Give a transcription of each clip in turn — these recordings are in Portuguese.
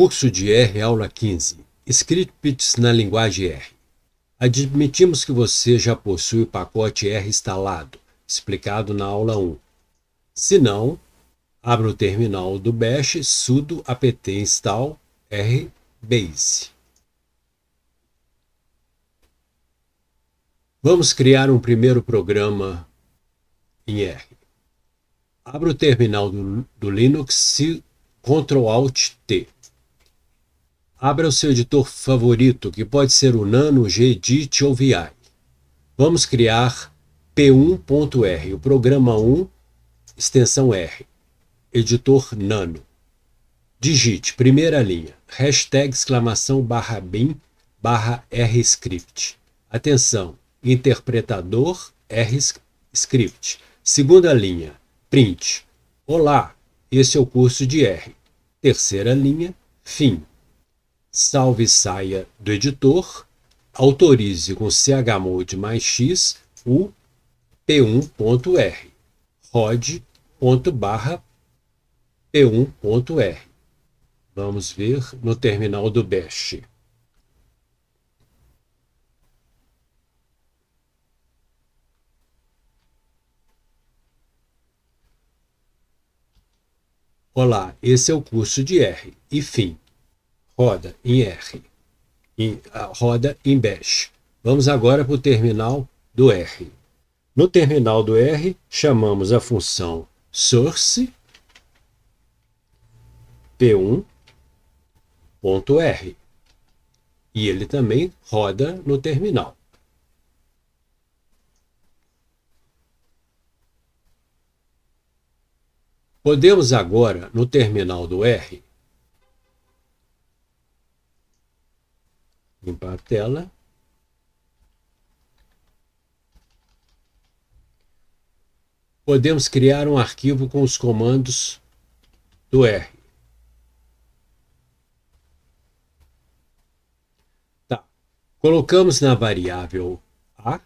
Curso de R, aula 15. Scripts na linguagem R. Admitimos que você já possui o pacote R instalado, explicado na aula 1. Se não, abra o terminal do bash sudo apt install rbase. Vamos criar um primeiro programa em R. Abra o terminal do Linux Ctrl+Alt+T. Abra o seu editor favorito, que pode ser o Nano, Gedit ou VI. Vamos criar P1.R, o programa 1, extensão R, editor Nano. Digite, primeira linha, #bin /rscript. Atenção, interpretador rscript. Segunda linha, print. Olá, esse é o curso de R. Terceira linha, fim. Salve e saia do editor, autorize com chmod mais x o p1.r, rod.p1.r. Vamos ver no terminal do bash. Olá, esse é o curso de R. E fim. Roda em R. Roda em bash. Vamos agora para o terminal do R. No terminal do R, chamamos a função source p1.r. E ele também roda no terminal. Podemos agora, no terminal do R, limpar a tela. Podemos criar um arquivo com os comandos do R. Tá. Colocamos na variável A,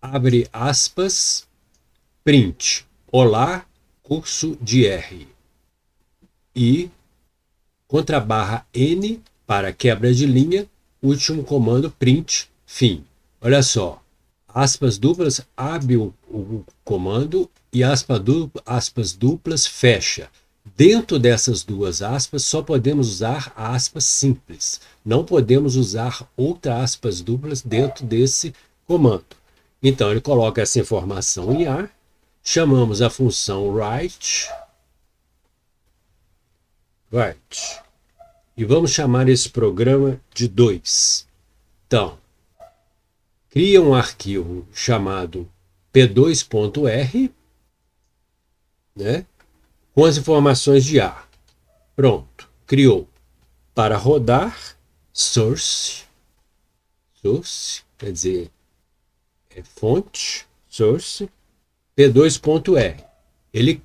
abre aspas, print, olá, curso de R. E contra barra N para quebra de linha, último comando print, fim. Olha só, aspas duplas abre o comando e aspas duplas fecha. Dentro dessas duas aspas só podemos usar aspas simples. Não podemos usar outras aspas duplas dentro desse comando. Então ele coloca essa informação em A, chamamos a função write. E vamos chamar esse programa de 2. Então, cria um arquivo chamado p2.r, né, com as informações de A. Pronto, criou. Para rodar, source, quer dizer, fonte, source, p2.r. Ele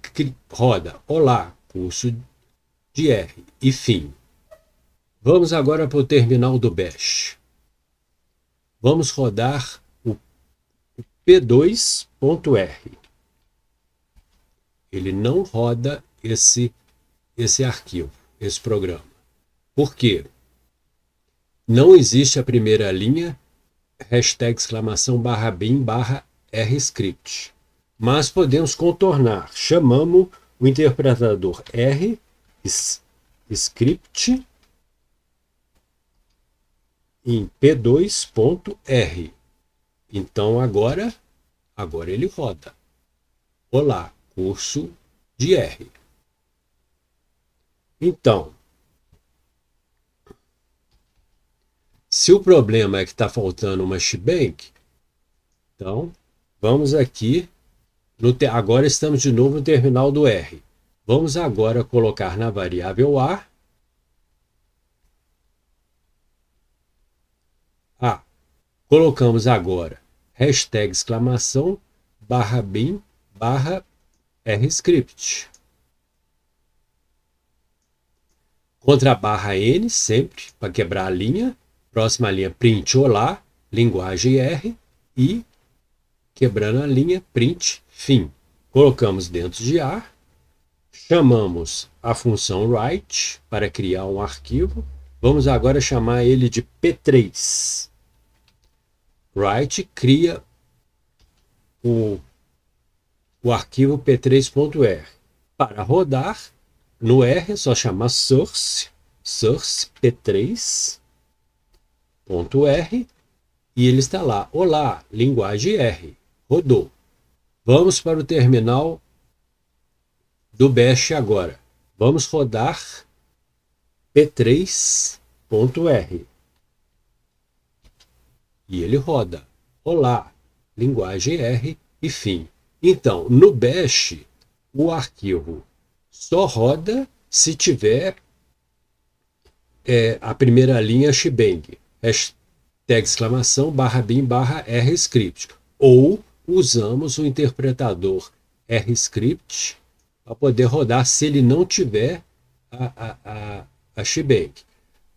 roda, olá, curso de R, e fim. Vamos agora para o terminal do bash. Vamos rodar o p2.r. Ele não roda esse arquivo, esse programa. Por quê? Não existe a primeira linha, #bin /rscript. Mas podemos contornar. Chamamos o interpretador rscript em p2.r. Então agora ele roda. Olá, curso de R. Então, se o problema é que está faltando uma shebang, então vamos aqui, agora estamos de novo no terminal do R. Vamos agora colocar na variável A, colocamos agora #bin /rscript. Contra a barra N, sempre, para quebrar a linha. Próxima linha, print, olá, linguagem R. E, quebrando a linha, print, fim. Colocamos dentro de A, Chamamos a função write para criar um arquivo. Vamos agora chamar ele de P3. Write cria o arquivo p3.r. Para rodar, no R é só chamar source p3.r, e ele está lá. Olá, linguagem R. Rodou. Vamos para o terminal do Bash agora. Vamos rodar p3.r. E ele roda. Olá, linguagem R e fim. Então, no Bash, o arquivo só roda se tiver a primeira linha shebang, hashtag exclamação /bin /rscript, ou usamos o interpretador rscript para poder rodar se ele não tiver a shebang.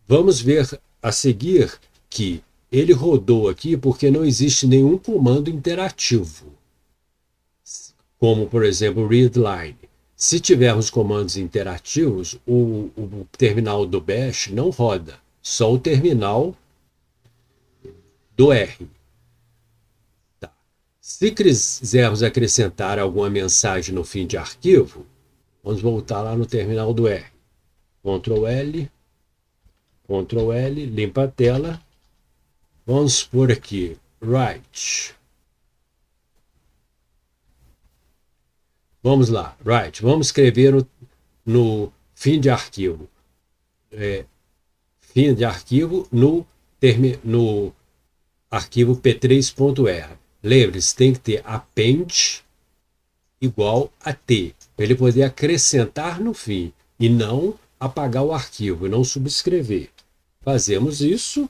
Vamos ver a seguir que ele rodou aqui porque não existe nenhum comando interativo, como, por exemplo, readline. Se tivermos comandos interativos, o terminal do Bash não roda, só o terminal do R. Tá. Se quisermos acrescentar alguma mensagem no fim de arquivo, vamos voltar lá no terminal do R. Ctrl L, limpa a tela. Vamos por aqui, write. Vamos lá, write. Vamos escrever no fim de arquivo. Fim de arquivo no arquivo p3.r. Lembre-se, tem que ter append igual a t, para ele poder acrescentar no fim e não apagar o arquivo, e não subscrever. Fazemos isso.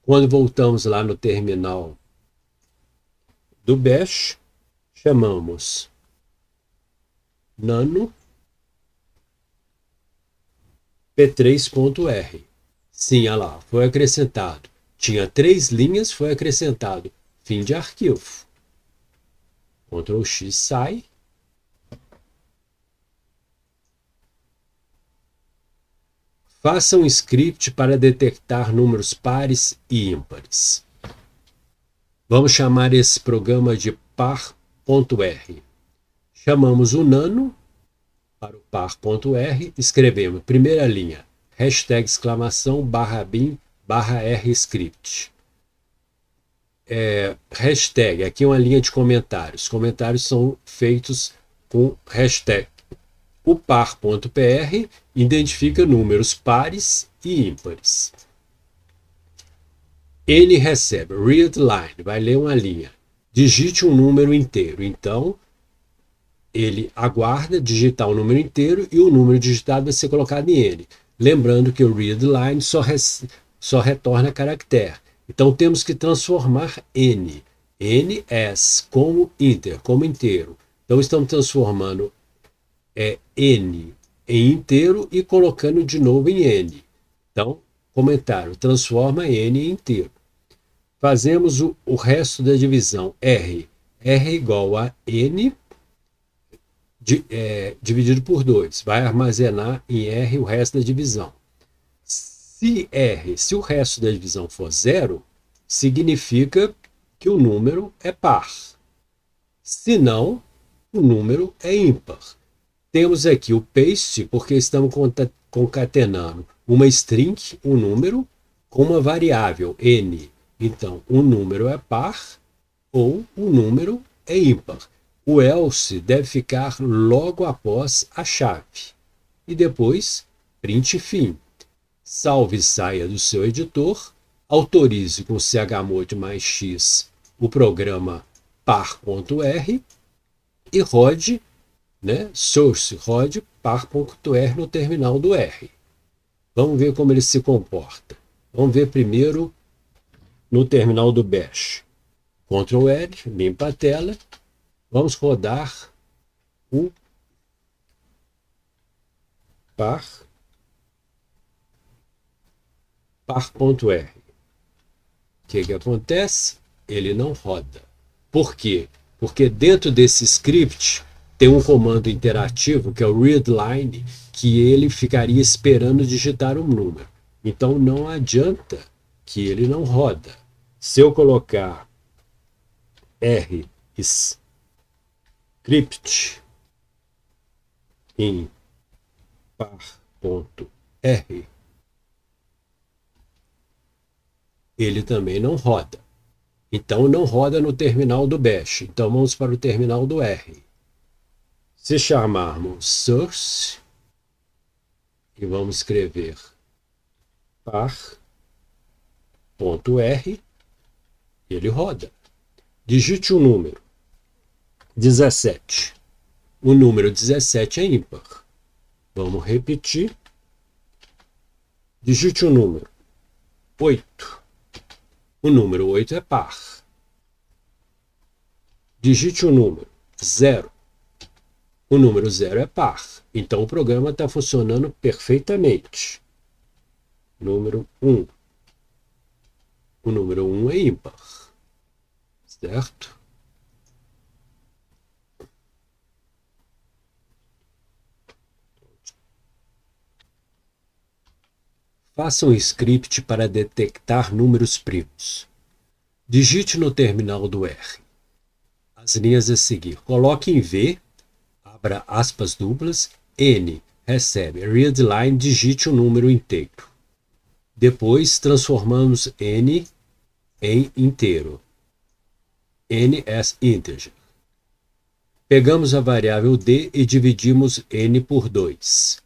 Quando voltamos lá no terminal do Bash, chamamos nano p3.r. Sim, olha lá, foi acrescentado. Tinha 3 linhas, foi acrescentado. Fim de arquivo. Ctrl X sai. Faça um script para detectar números pares e ímpares. Vamos chamar esse programa de par.r. Chamamos o nano para o par.r, escrevemos primeira linha, hashtag exclamação /bin /rscript. Hashtag, aqui é uma linha de comentários. Comentários são feitos com hashtag. O par.pr identifica números pares e ímpares. Ele recebe readline, vai ler uma linha. Digite um número inteiro. Então, ele aguarda digitar o número inteiro e o número digitado vai ser colocado em N. Lembrando que o readline só retorna caractere. Então, temos que transformar N. N as como inteiro. Então, estamos transformando N em inteiro e colocando de novo em N. Então, comentário, transforma N em inteiro. Fazemos o resto da divisão. R igual a N dividido por 2. Vai armazenar em R o resto da divisão. Se o resto da divisão for 0, significa que o número é par. Se não, o número é ímpar. Temos aqui o paste, porque estamos concatenando uma string, um número, com uma variável, n. Então, o número é par ou o número é ímpar. O else deve ficar logo após a chave. E depois, print fim. Salve e saia do seu editor, autorize com chmod mais x o programa par.r e rode, source rode par.r no terminal do R. Vamos ver como ele se comporta. Vamos ver primeiro no terminal do Bash. Ctrl L, limpa a tela. Vamos rodar o par.r. O que acontece? Ele não roda. Por quê? Porque dentro desse script tem um comando interativo, que é o readline, que ele ficaria esperando digitar um número. Então não adianta que ele não roda. Se eu colocar R script em par.r, ele também não roda. Então não roda no terminal do bash. Então vamos para o terminal do R. Se chamarmos source e vamos escrever par.r, ele roda. Digite um número. 17. O número 17 é ímpar. Vamos repetir. Digite um número. 8. O número 8 é par. Digite um número. 0. O número 0 é par. Então o programa está funcionando perfeitamente. Número 1. O número 1 é ímpar. Certo? Faça um script para detectar números primos. Digite no terminal do R as linhas a seguir. Coloque em V, abra aspas duplas, N, recebe, readline, digite um número inteiro. Depois transformamos N em inteiro. N as integer. Pegamos a variável D e dividimos N por 2.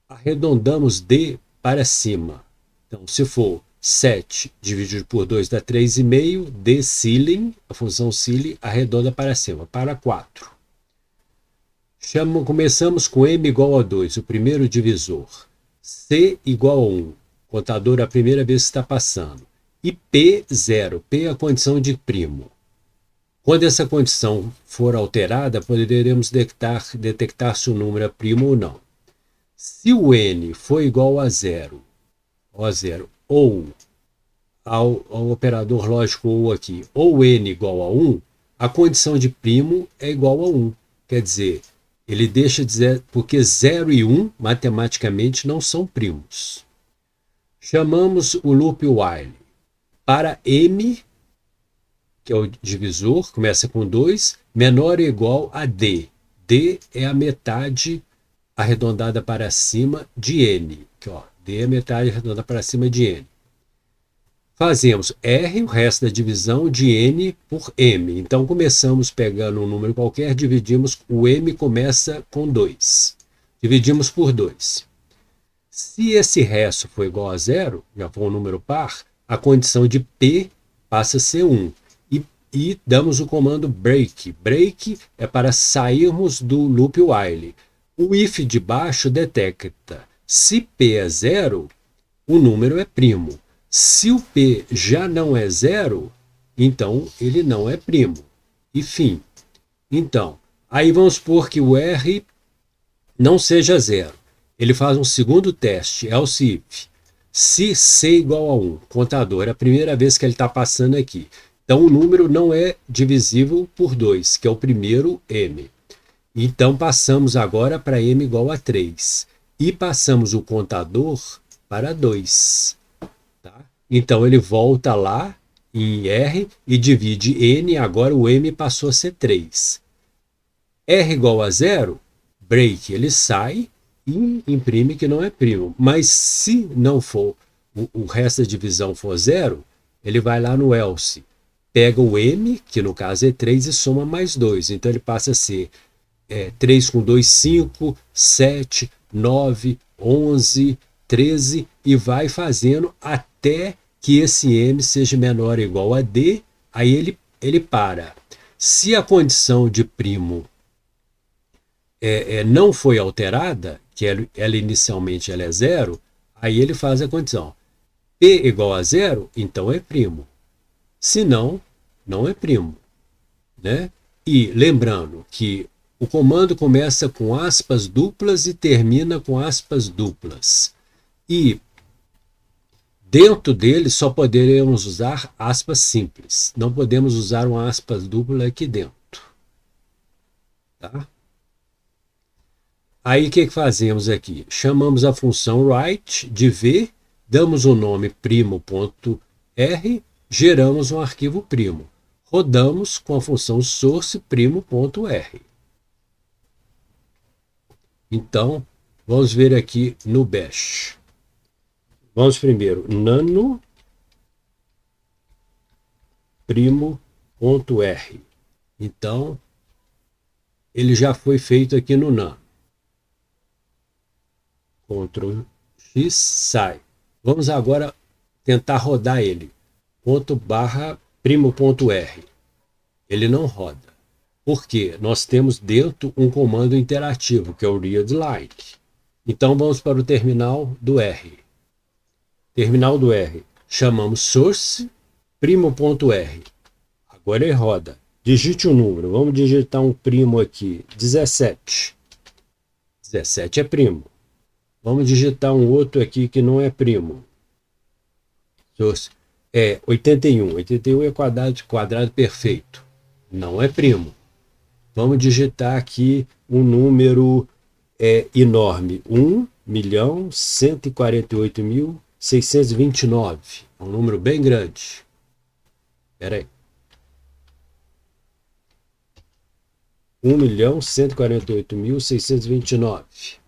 Arredondamos D para cima. Então, se for 7 dividido por 2 dá 3,5, D ceiling, a função ceiling, arredonda para cima, para 4. Começamos com M igual a 2, o primeiro divisor. C igual a 1, contador a primeira vez que está passando. E P 0, P é a condição de primo. Quando essa condição for alterada, poderemos detectar se o número é primo ou não. Se o N for igual a 0, ou ao operador lógico ou aqui, ou N igual a 1, a condição de primo é igual a 1. Quer dizer, ele deixa de 0, porque 0 e 1 matematicamente não são primos. Chamamos o loop while para M, que é o divisor, começa com 2, menor ou igual a D. D é a metade arredondada para cima de N. Aqui, ó, D é a metade arredondada para cima de N. Fazemos R, o resto da divisão, de N por M. Então, começamos pegando um número qualquer, dividimos, o M começa com 2. Dividimos por 2. Se esse resto for igual a 0, já for um número par, a condição de P passa a ser 1. E damos o comando break. Break é para sairmos do loop while. O if de baixo detecta. Se P é 0, o número é primo. Se o P já não é 0, então ele não é primo. E fim. Então, aí vamos supor que o R não seja 0. Ele faz um segundo teste, else if. Se C igual a 1, contador, é a primeira vez que ele está passando aqui. Então o número não é divisível por 2, que é o primeiro M. Então passamos agora para M igual a 3. E passamos o contador para 2. Tá? Então ele volta lá em R e divide N, agora o M passou a ser 3. R igual a 0, break, ele sai e imprime que não é primo. Mas se não for, o resto da divisão for 0, ele vai lá no else. Pega o M, que no caso é 3, e soma mais 2. Então ele passa a ser 3 com 2, 5, 7, 9, 11, 13 e vai fazendo até que esse M seja menor ou igual a D, aí ele para. Se a condição de primo não foi alterada, que ela inicialmente ela é 0, aí ele faz a condição. P igual a 0, então é primo. Se não, não é primo. Né? E lembrando que o comando começa com aspas duplas e termina com aspas duplas. E dentro dele só poderemos usar aspas simples. Não podemos usar uma aspas dupla aqui dentro. Tá? Aí o que fazemos aqui? Chamamos a função write de V, damos o nome primo.r, geramos um arquivo primo. Rodamos com a função source primo.r. Então, vamos ver aqui no bash. Vamos primeiro nano primo.r. Então, ele já foi feito aqui no nano. Ctrl X, sai. Vamos agora tentar rodar ele. _primo.r. Ele não roda. Por quê? Nós temos dentro um comando interativo, que é o readline. Então vamos para o terminal do R. Terminal do R. Chamamos source primo.r. Agora ele roda. Digite o número. Vamos digitar um primo aqui. 17. 17 é primo. Vamos digitar um outro aqui que não é primo. Source. 81. 81 é quadrado perfeito. Não é primo. Vamos digitar aqui um número enorme. 1.148.629. É um número bem grande. Espera aí. 1.148.629.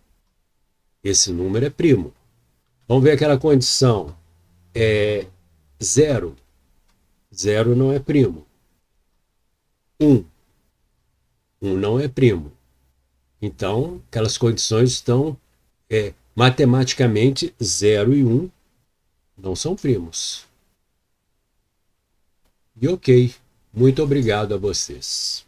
Esse número é primo. Vamos ver aquela condição. 0. 0 não é primo. 1. 1 não é primo. Então, aquelas condições estão matematicamente 0 e 1 não são primos. E ok. Muito obrigado a vocês.